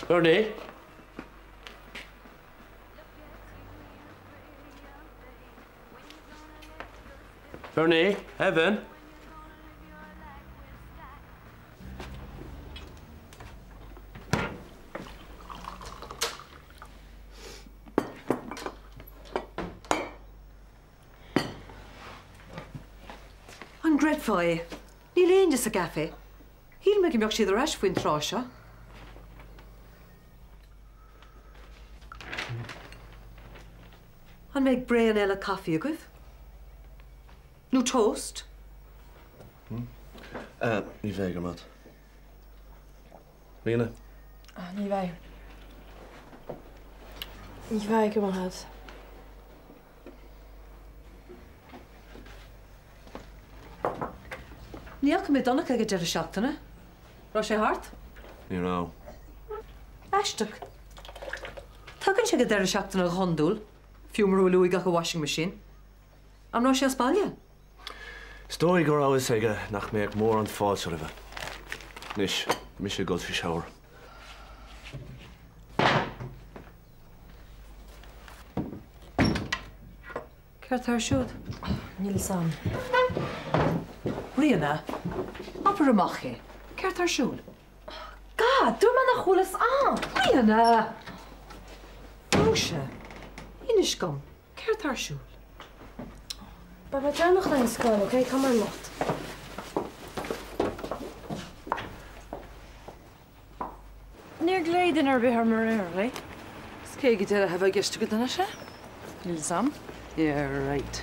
Bernie? Bernie? Evan? I'm grateful I. Níl aon just a gafe. Híl me gymioch siad ar faoin tráseo. An meg bray an eile caffi agad. No toast. Ní bheith mat. Rina? Ní bheith. Ní bheith go had. Níach mé donna ag deir seachtainna. Rá sé hart? Ní rá. Eisteach. Tugann sé go deir seachtainna a chundúil, fiú marú luigh a washing machine. Am rá sé Spáile? Stói go ráis aige nach méid mór an fáil a bheith. Nis, mi sé go fi seabhar. Ceart ar siúd? Níl sam. Rianna, apar amach é. Ceart ar siúd? Gad, dúr man nach chulas an. Rianna! Rúise, inis gom. Ceart ar siúd? Ba ba dra noch na scoil, oké? Come ar lot. Níor gléidir ar bith ar mar lei? Scé go deir a hefh giste go dana sé? Níl sam. Yeah, right.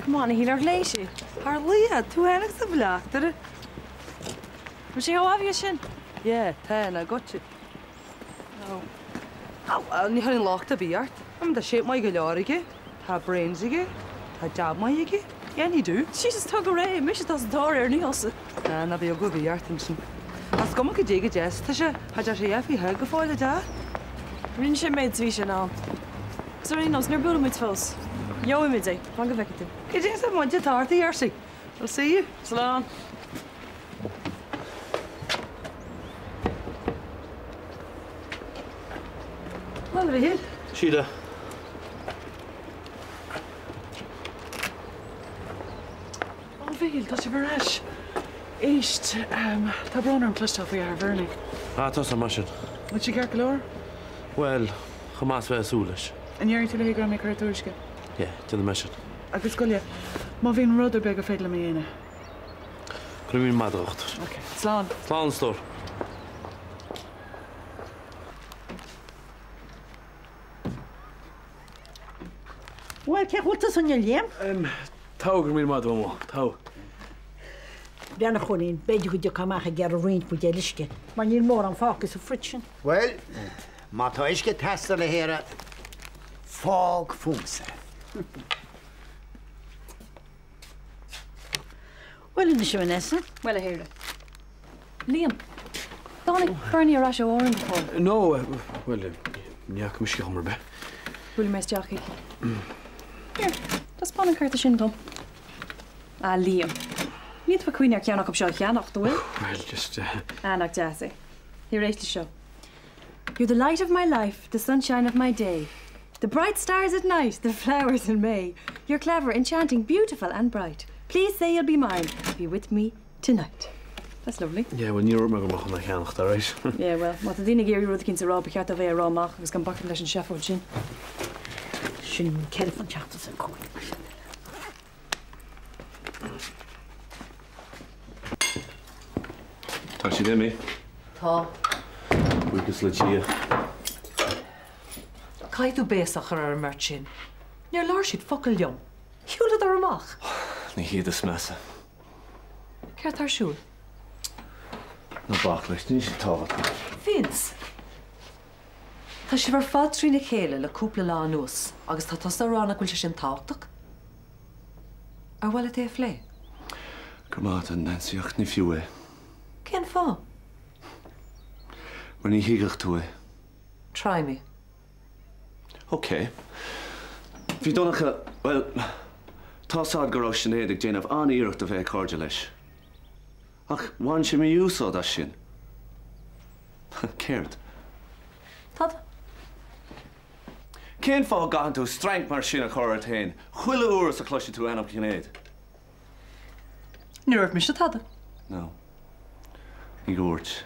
Come on, híl ar léisi. Har lia, tú henach sa bhlaachtar. Mar sé áhí sin? Yeah, na gotcha. Ní hanin lácht a bíart. Am da sé mai go leirige, tá brainsigige, tá jab maiige. Yeah, ní dú. Jesus tug a ré, mis as dá ar níosa. Na bhí a go bhíart sin. As go go déige jazz, tá sé sé éfi he go fáile da. Rinn sé méid ví sin ná. Sorry, nos nar bula muid fós. Jo mid é, fan go vecin. Cé sa muinte tartaí ar si. I'll see you. Slán. Wel fi hyn. Siada. O Fíl, tá sé bhar eis. Éist, tá bron an clustal faoi ar bhirnig. Tá sa mar sin. Mu si cear go leir? Well, chumás bheith súlais. An dhearir tú le go mé chuirtúisce. Yeah, to the mission. Agus goile, má bhíon rud ar be go féile mé dhéine. Cruimín madrocht. Ok, slán. Slán stór. Wel, ce chwltas yn yliem? Tá gur mí mad mó, tá. Brianna chwnin, beidio gydio camach a ger o rwynt pwy delisge. Mae ni'n môr am ffocus o friction. Wel, mae to eisge testa le hera ffog ffwmse. Wel, yn eisiau nesa. Well, I hear it. Liam, Donny, Bernie ar asio orin before. No, well, níach mis gamar be. Bwli mes Jackie. Here, das pan an carta sin dom. Liam. Niet fa queen ar ceannach op seo cheannach, do will? Well, just... Annach Jassy. Here is the show. You're the light of my life, the sunshine of my day. The bright stars at night, the flowers in May. You're clever, enchanting, beautiful and bright. Please say you'll be mine. Be with me tonight. That's lovely. Yeah, well, níor me go mach na cheannach da, right? Yeah, well, má a dtíine géirí rud cinn sa rá becheart a bheith rámach agus gan bacin leis an seafóid sin. Sin yn cerdd yn teachtas yn cwyn. Tá si dé mé? Tá. Buchas le dia. Caidú béasach ar mar sin. Níor lár siad focail liom. Hiúlad ar amach. Ní hiad is mesa. Ceart ar siúl. Na bach leis, ní si táhat. Vince. Tá si bhar fád trína chéile le cúpla lá nús, agus tá tosta rána gúil sin táchtach. Ar bhfuil é flé? Gurmát an nansaíocht ní fiú é. Cén fá? Mar ní hiigach tú é. Try me. OK. Bhí donnacha, well, tásáid go raibh sin éidir déanamh aníireacht a bheith cóide leis. Ach, bhain sé mé úsáid as sin. Céirt, Tada? Cén fá gahan tú strength mar sin a chur tain. Chuile úras a cloise tú anam cinnéad. Ní raibh mis a tada. No. Ní gúirt.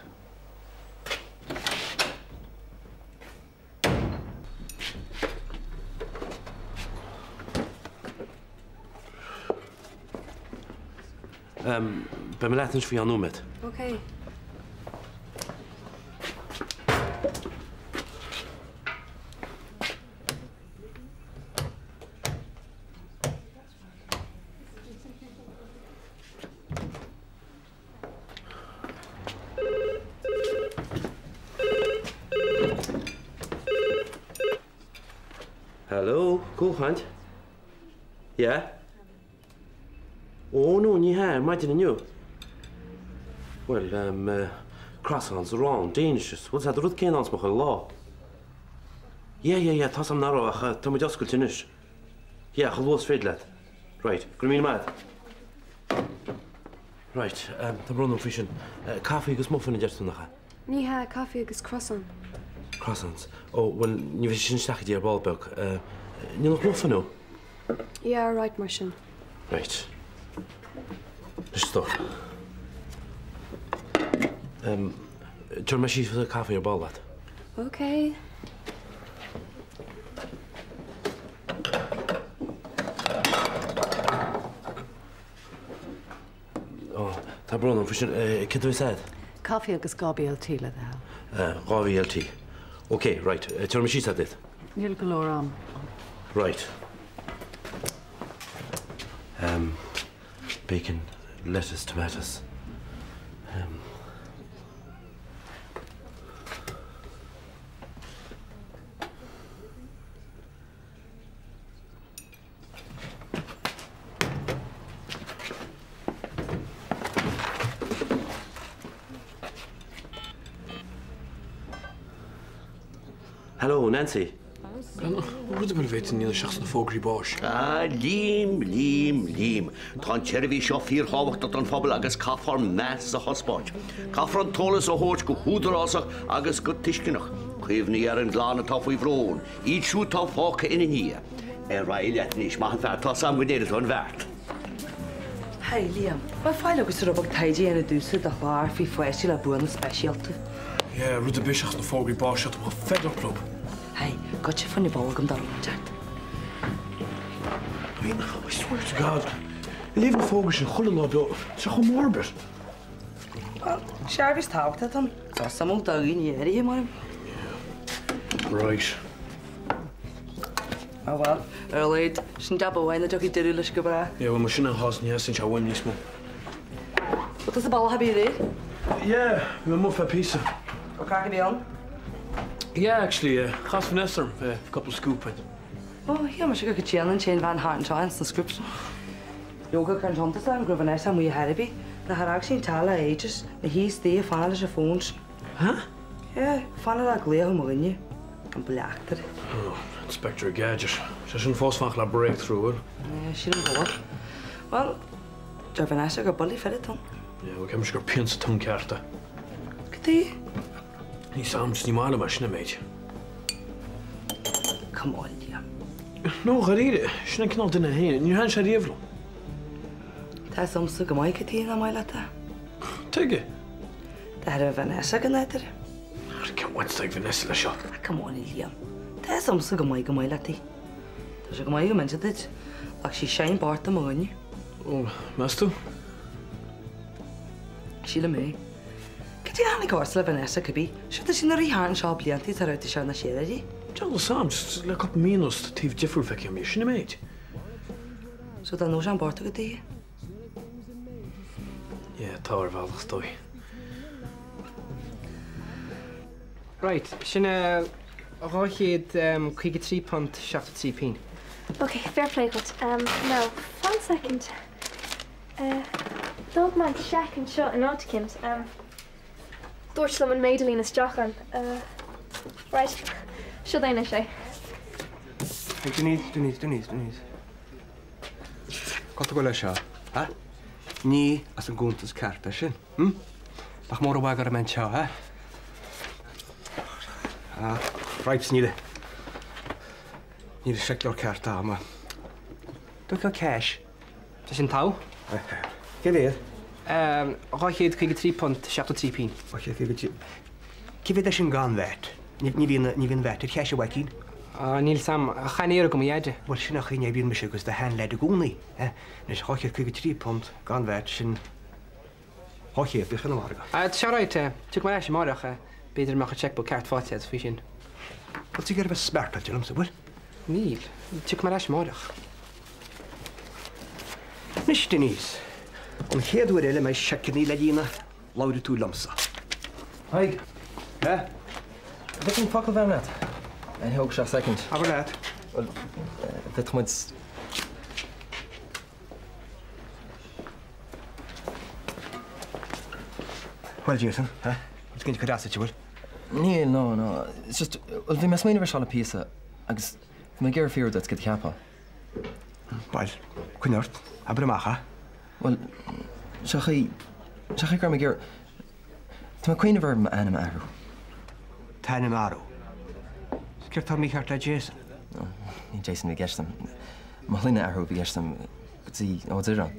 Bij mijn laatst voor jou noemen het. Okay. Hallo, Koelgant? Ja? Oh, no, niet her, maar je niet. Well, croissants, round, Danishes. What's that? Rood canons mag law. Ja, tas am narrow, Tommy Jaskel tinish. Ja, geloos fedlet. Right, Grimeen mad. Right, the Bruno fishing. Coffee gus muffin in just nacha. Ní ha coffee agus croissant. Croissants. Oh, well, you wish you stach dear ballbuck. You nog muffin no? Yeah, right, mar sin. Right. Just stop. John Mashi for the coffee or ball that. Okay. Oh, tá Bruno fishing. Kid we said. Coffee agus gabial tíle the Ravi LT. Okay, right. John Mashi said it. Níl golór Right. Bacon, lettuce, tomatoes. Hello, Nancy. Rud bhfuil bhéit níl seachas na fógraí báis. Lím. Tá cherví seo fír hábhachtta an fphobal agus caafar meas a hospáid. Caafar an tolas a hóid go húdarásach agus go tuiscinach. Cuimhní ar an gláán atá faoi bhrón. Iad siú tá fácha ina ní. Raile níos maithan fear tá sam gudéad an bhert. Hey, Liam, mae ffael agus rhywbeth taidi yn y dwysyd a chwar fi ffwesi la bwyn y specialty. Ie, rwyd y bisiach na ffogri báis at yma ffedor clwb. Hey, gotcha ffynnu bol gym dar o'n jart. I swear to God, I leef na ffogri sy'n chwle la bio, sy'n chw morbid. Wel, siarfus tawt at o'n. Dos am o dagin i eri hi morim. Right. O wel, leid, sy'n dab o wain na jogi dyrru lys gybra. Ie, wel, mae sy'n anhos ni sy'n siawen nis mo. Wat is de bal heb je erin? Ie, mae'n mwffa pizza. O kak je on? Yeah, actually, gas van Esther, a couple of scoop. Oh, hier maar ik het en chain van Hart and subscription. Yoga kan jonta staan, groeven nessa moet je herbi. Na haar actie tala ages, maar hier stee van alle zijn phones. Huh? Ja, van alle gleo morinje. Een blachter. Oh, Inspector Gadget. Ze is een vast van gelijk breakthrough, hoor. Ja, she don't go. Well, daar van nessa gaat bully verder dan. Ja, we hebben misschien pinse tongkaarten. Kijk. Niet samen, niet maar een machine, meid. Come on, Liam. No, ga rijden. Je bent knalt in de heen. En je hand zijn even. Dat is soms ook een mooie keer aan mij laten. Tegen. Dat hebben we Vanessa genetter. Ik kan wat zeggen Vanessa, lasje. Come on, Liam. Dat is soms ook een mooie laten. Dat is ook een mooie mensen dit. Als je shine part de mooie. Oh, master. Sheila mee. Kijk je aan de korsel Vanessa kabi. Zit er in een rihaan shop lianti eruit te gaan naar Sherry. Charles Sam, just like up minus the thief differ for you, shouldn't mate. Zo dan nog aan boord te gaan. Ja, tower wel stoy. Right, sinna roichiad chuige 3 pont 73 pin. Okay, fair play, but now, 1 second. Don't mind Shaq and shot and Otkins. Dúirslam an Maidalín is Jochan. Right, should I say? Denise. Got to go seo, ha? Ní as an gúntas carta sin, Bach mór a bhagar a men seo, ha? Ripes níle. Níle secular carta ama. Dúch go cash. Tá sin tá? Gevéad? Ráchéad chuig 3 punt 73 pín. Civéad sin gan vet. Ní bhíon vet, cheise bhaicín? Níl sam chanéir go iade. Bhil sinna chuine bhíon me agus de hen leid a gúnaí. Nes ráchéad chuig 3 punt gan vet sin ráchéad bhí chuna marga. Seráid tu mar eisi marach beidir meach a checkbook ceart fátead fao sin. Bhil tú gur bh smerta dúm sa bhfuil? Níl, tu mar eisi marach. Nis Denise. An chéadú eile me secaní le dína láidir tú lamsa. Haig. Bit an focail bheith net. An heog se second. Aber leat? Well, bit muid... Well, Jason, it's going to go to you, Níl, no. It's just... Well, bhí mes maoine bhar seála píosa, agus bhí me gur fear dat go ceapa. Well, cuineart, aber macha. Well, seach gur me gur... Tá me cuine bhar ma anam airú. Tánim airú? Gur tá mí cheart le Jason? Ní Jason bhí gestam. Má hlína airú bhí gestam gotí ó dtíran.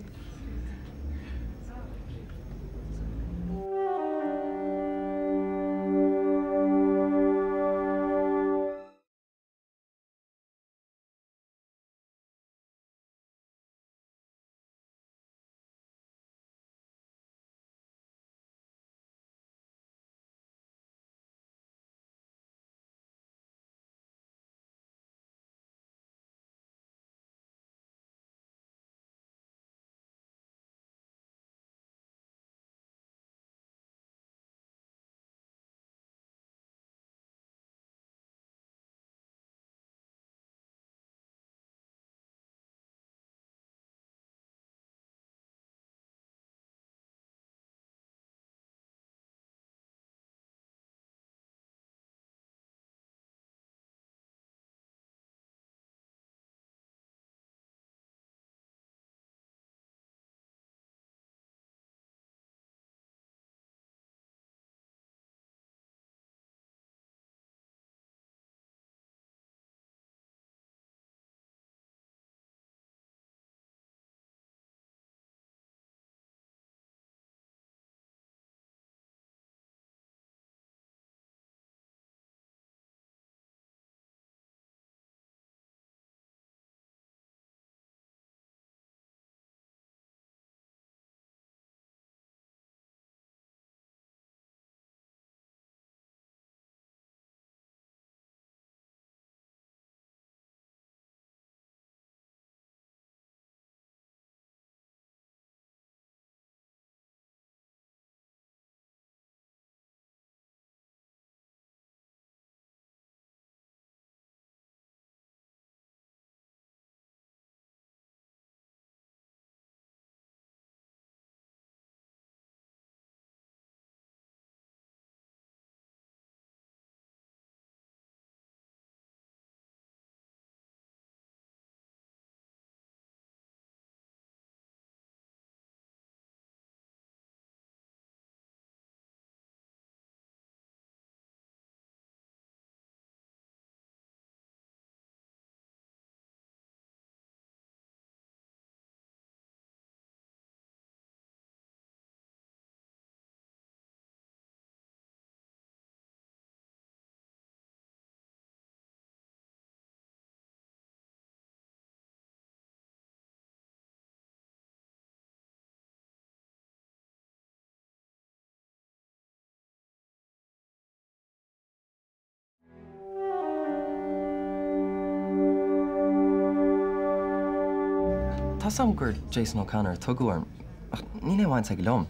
Tá sam gur Jason O'Connor tugúarm, ach ní bhaint ag lom.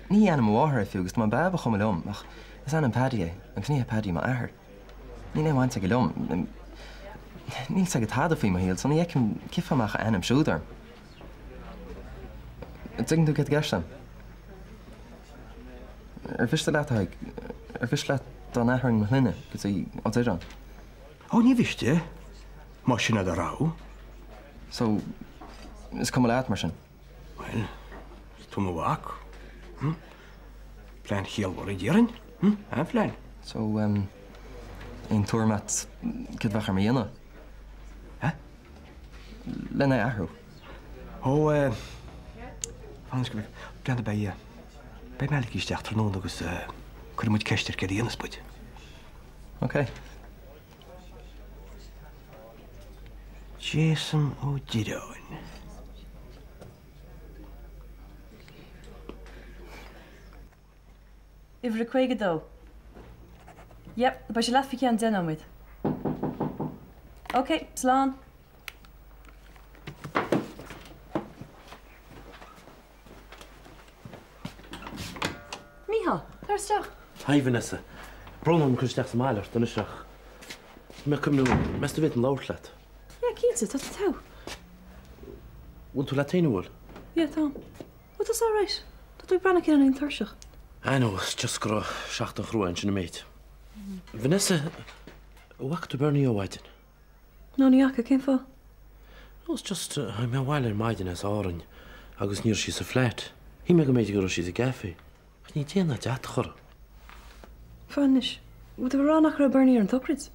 Ní anam mháthir fiú agus tá beba chum lom, ach is anam paddy an cní paddy má ahar. Ní bhaint ag lom. Níl sa go tada faoi má híal, so ní ecim cifamach anam siúdarm. Ding tú get gastam. Fiste leat haig, fiste leat don ahring má hlunne, go sí ó dtíran. Ó, ní bhiste? Má sinna a rá? So, is cum leat mar sin? Well, tú má bhac. Plein chéalhar a dhéireann. An plein. So, ein tourmat cad bhachar míana. Ha? Lena ahrú. Ó, fáins go breanna bei meach isteach tar nó agus chuir muid ceistir go dhéananas buid. OK. Jason ó Diráin. Ifre chuige dó. Yep, ba sé leat fi cean denamid. OK, slán. Míhal, tarsteach. Hi, Vanessa. Bronn chuisteach sa máilir, duna seach. Me cumnú measta bhit an láirlaat. Ja, cínsa, tá tá. Bhfuil tú le tainúil? Ja, tá. Well, that's all right. Tá tú brana cean an tarseach. I know, it's just gur seach an chrúin sin na méid. Vanessa, whack to Bernie O'Whiten. No, ní acha cén fá. No, it's just, I'm a while in maidin as árain, agus níor she's a flat. He me go méid gur she's a gaffy. Ach ní tíana deat chur. Fánis, bud a rá nach ra Bernie ar an toprid?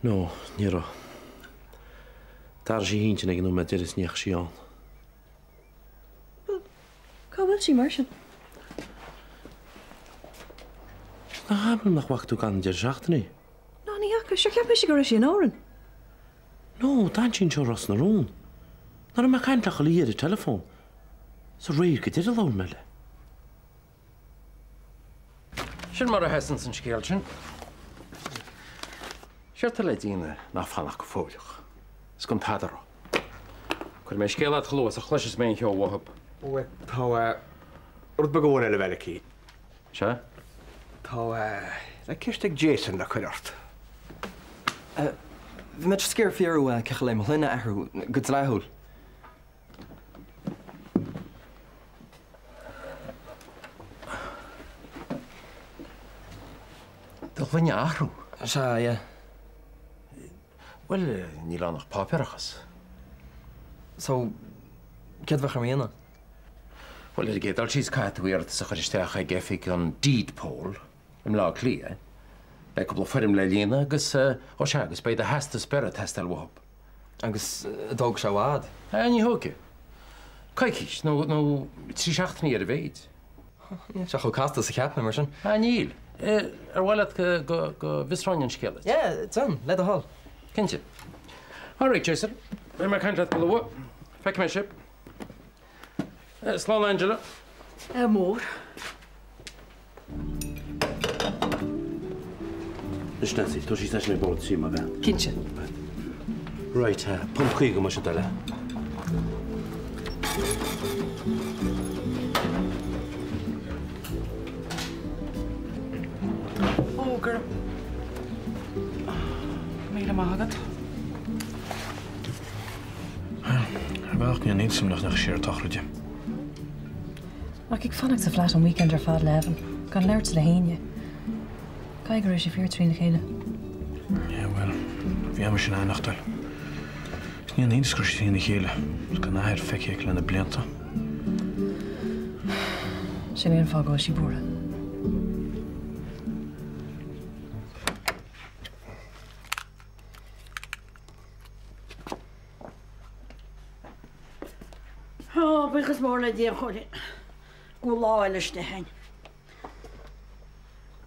No, níor. Dar sí híntin ag nó me diris níach sí an. Cá bhfuil sí mar sin? Na habl nach whack tú gan dir seachtaní. No, ní acha, sure ceap sé go ra sí an áran. No, dan sin seo ras na rún. Nar me caintlach a líad a telefón. Sa réir go dir a lán meile. Sin mar a hesan san scéal sin. Seirta le díine ná fannach go fóileach. Is gon tadará. Cuir mé scéalad chlós a chluis mé heo wahab. Ó, tá rud bagóna le bheile cí. Se? Tá le cisteag Jason na chuirt. Bhí me scéir fiarú cecha le mo lena ahrú go leithúil. Doch bhaine ahrú? Se, yeah. Well, ní lánach pápirachas. So, cad bhachar míana? Well, er géad al síos caithúirt sa churisteach a gefig an deed poll, lá clia. Be go fuirim le líana agus ó se agus beid a heasta spirit heastal wahab. Agus dóg se bhád? Ní hóge. Caicís, nó trí seachtaní ar a bhéid. Se chu casta sa ceap mar sin? Níl. Ar bhhailad go visráin scéalas. Yeah, done. Let a hall. Cinnte. All right, Jason. Be mar caint le go feic me sib. Slán Angela. Mór. Is Nancy, tú sí leis mé bód sí má bheith. Cinnte. Right, pump chuig go mar se deile. Ógur. Míle mágad. Bhealach ní an éadsamach nach séar tachraide. Ach, ik fannacht sa flat an weekend ar fad leven. Gan leirt le héine. Caigur is sé fíor trína chéile. Ja, well, bhí am sin annachtal. Is ní an éadscrúiste na chéile. Is gan áir feiceach lena blianta. Sin éon fágá sí búra. Buchas mór le dé choir go láiles de hain.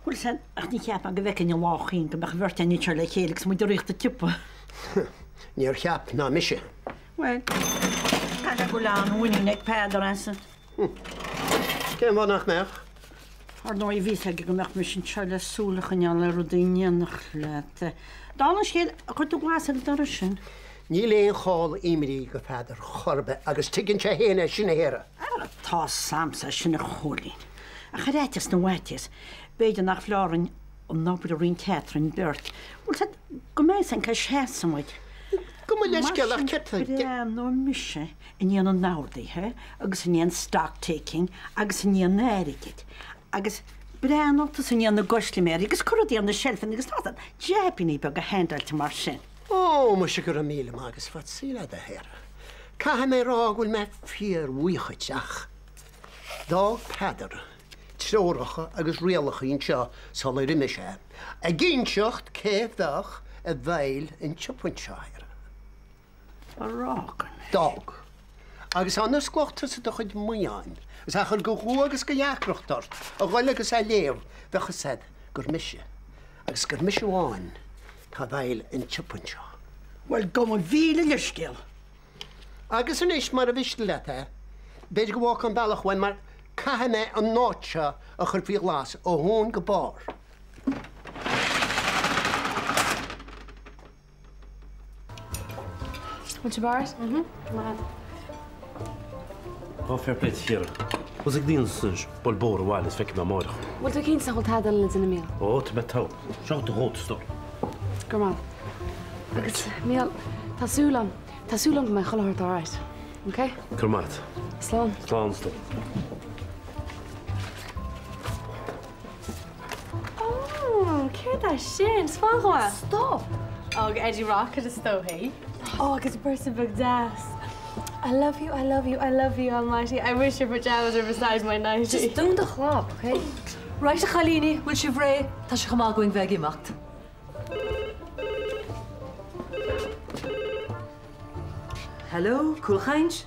Húil san ach ní cheap an go bhecin láchaín go bech bhirt ní le chéalagus mu riachta tipa. Níor cheap ná mise. Well, Ca go leán bhaine ag pedar ansa. Cé bhá nach meach? Ar nó i ví go meach me sin se le súlachan le rudaine nach le. Dána scéal a chu tú gláasa dar sin. Ní léon cháil imirí go féidir chorbe agus tuigann sé héana sinna héire. Tá samsa sinna cholín. A charéitis na bhaitis, beidir nach flárin an nábud a rion Catherine Burt. Bhil go méid an cai séasamid. Go mu leis gealach ceta. nó mise in íon an nádaithe, agus in íon stock-taking, agus in íon nérigid. Agus breanachtas in íon na gosliméir, agus chuirí an na shelfin, agus tá jepiní be go hendailte mar sin. Ó, mu se gur a míle agus fat síla a héire. Ca mé ráhfuil me fíor uichateach. Dá pedar, seoracha agus rialacha ín seo sola rinne sé. A gin seocht céfdach a bhail in Chippenshire. A rock. Dog. Agus anna sglochta sa do chud mwyán. Ys a chyd gwchw agus gyacroch dort. A gwael agus a lew, fe chysed, gwrmisio. Agus gwrmisio o'n, ca ddail yn Chippenshire. Wel, gom yn fil yn ysgil. Agus yn eich mae'r fysgil te, beth gwach yn balach wen mae'r cahane yn notcha a chyrfi glas o hwn gybar. Want je bars? Come on. Oh, fair play hier. Was ik dienstens bol boren wel eens vek met morgen. Wat ik eens nog had in de mail. Oh, te met touw. Zo de grote stor. Kom aan. Mail. Tasulam mijn geloof alright. Okay? Kermaat. Slaan. Slaan stop. Oh, kijk daar shit. Spannend. Stop. Oh, Eddie Rock is zo hey. Oh, it's a person of das. I love you, I love you, I love you, Almighty. I wish your pajamas were beside my nightie. Just doen de grap, okay? Right, Chalini, wil je vrij? Dat je gemaakt going weg gemaakt. Hallo, Koolgeintje?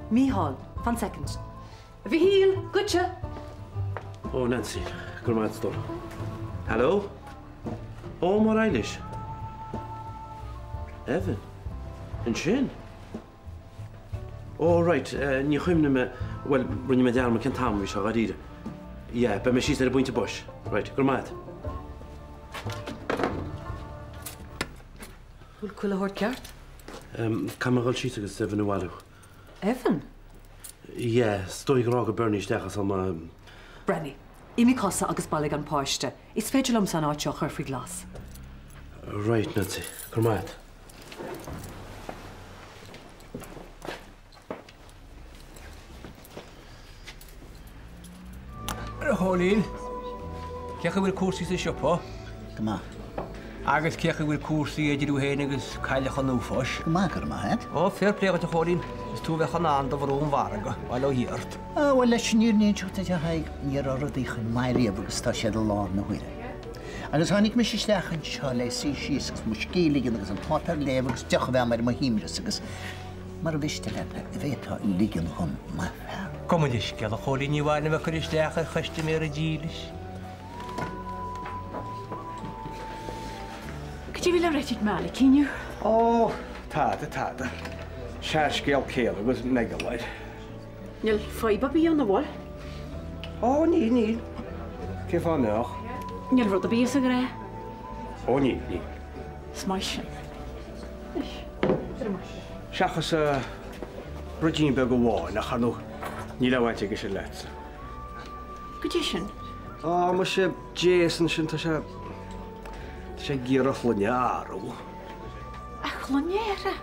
Mihal, van seconds. Vihil, goedje. Oh, Nancy. Kermaat stor. Hallo? Oh, maar Eilish. Evan. En Shin. Oh, right. Ní chuimne me... Well, rinne me dearma cyn tam fi seo gadir. Yeah, be me síos ar a bwynt y bush. Right, gwrmad. Wil cwyle hort ceart? Cam ag síos agus Evan y walw. Evan? Yeah, stoi grog a Bernie stechas am... Brenny, imi cosa agus balig an páiste. Is féidir lom san áiteo churfi glas. Right, Nancy. Gwrmad. Hólín, cecha bhfuil cuasaí sa siopa? Gymá. Agus cecha bhfuil cuasaí idirú héin agus caiilecha núfos? Gymá, gyrma, het? Ó, fair play go Hólín. Is tú bhecha ná an do bhrún mharga, bhail ó hiart. Wel, leis níor níor teachta te haig níor orad íchan mairíomh agus tá siad a lán na huire. Agus hánig mis isteachan seo le sí síos agus muscíligin agus an pátar léh agus decha bheith mar mohíimras agus mar a bhiste le bhétá ligin chun má fear. Kom is ceal a Hólín ní bhhaine bheith chuir isteacha chuiste mé a dílis. Could you be ready, Mally, can you? Oh, táda. Seair scéal céal agus megalaid. Nil, fai babi on the wall. Oh, ní. Céf an neach? Nil rud a bíos a gré. Oh, ní. Smaishin. Seachas rudín be go bháin a chanú ní lehainte go sé leit. Goedition. Oh, mar sé Jason sin tá sé gíarach le nearú. A chloniera.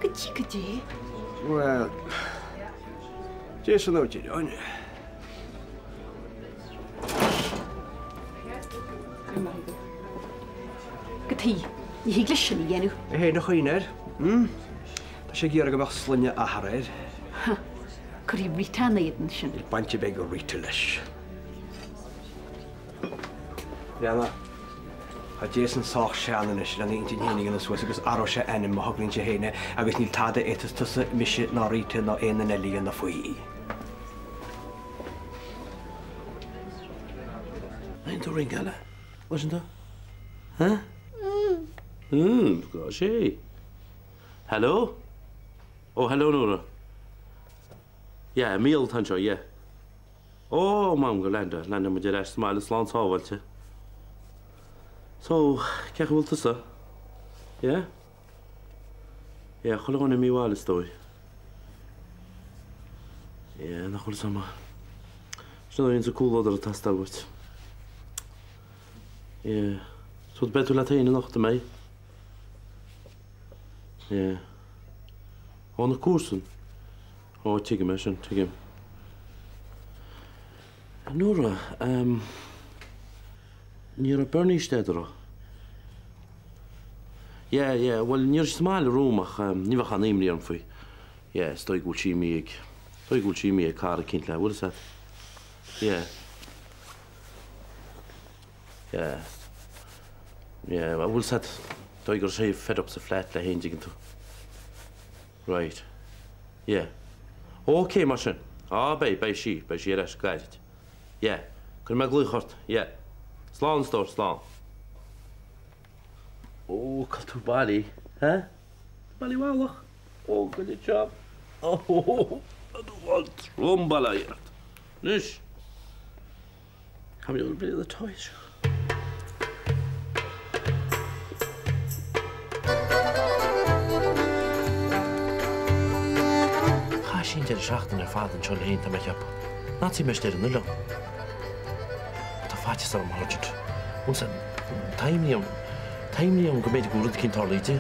Gydí. Well, Jason out you, aren't you? Gydí. Ní hí glisio ni enw. Hei, na chuined. Tá sé gíar go bach slunne a haraid. Cwri rita neud yn sy'n. Bantje beg o rita leis. Rianna, a Jason soch sian yn eisiau, ni'n ti'n hynny yn y swas, agus aro se ennym ma hoglin se heine, agus ni'n tada etas tusa misi na rita na ein yn eli yn y ffwy. Ein to ring ala. Wasn't that? Huh? Gosh, hey. Hello? Oh, hello, Nora. Yeah, meal tancho, yeah. Oh, mam go landa ma jera smail slán sávalte. So, ceach bhfuil tusa? Yeah? Yeah, cholána míháil istói. Yeah, nach chuil sama. Sna ein sa cúlódar a tastalbart. Yeah. So betú le taine nachta mé? Yeah. Ó na cúrsan? Ó, tuige me sin, tuige. Nora, níor a Bernie stedra. Yeah, well, níor smáil rúmach, ní bheach an éimlí an fwy. Yeah, stoi gúil sí míag cara cint le, what is that? Yeah. Yeah. Yeah, well, we'll set Tiger say fed up the flat la hen to. Right. Yeah. Okay, machine. Ah, by she that's glad. Yeah. Can my glue hurt? Yeah. Slán store, slán. Oh, cut to body. Huh? Bally well. Oh, good job. Oh, I don't want rumbala yet. Nish. Come here, a bit of the toys. Sin de seachtain ar fád an seo léonnta me ceap. Naí me stéir an nula. Tá fáte am háid. Úsa taimlíom go méidir gúrad cinn tálaíte.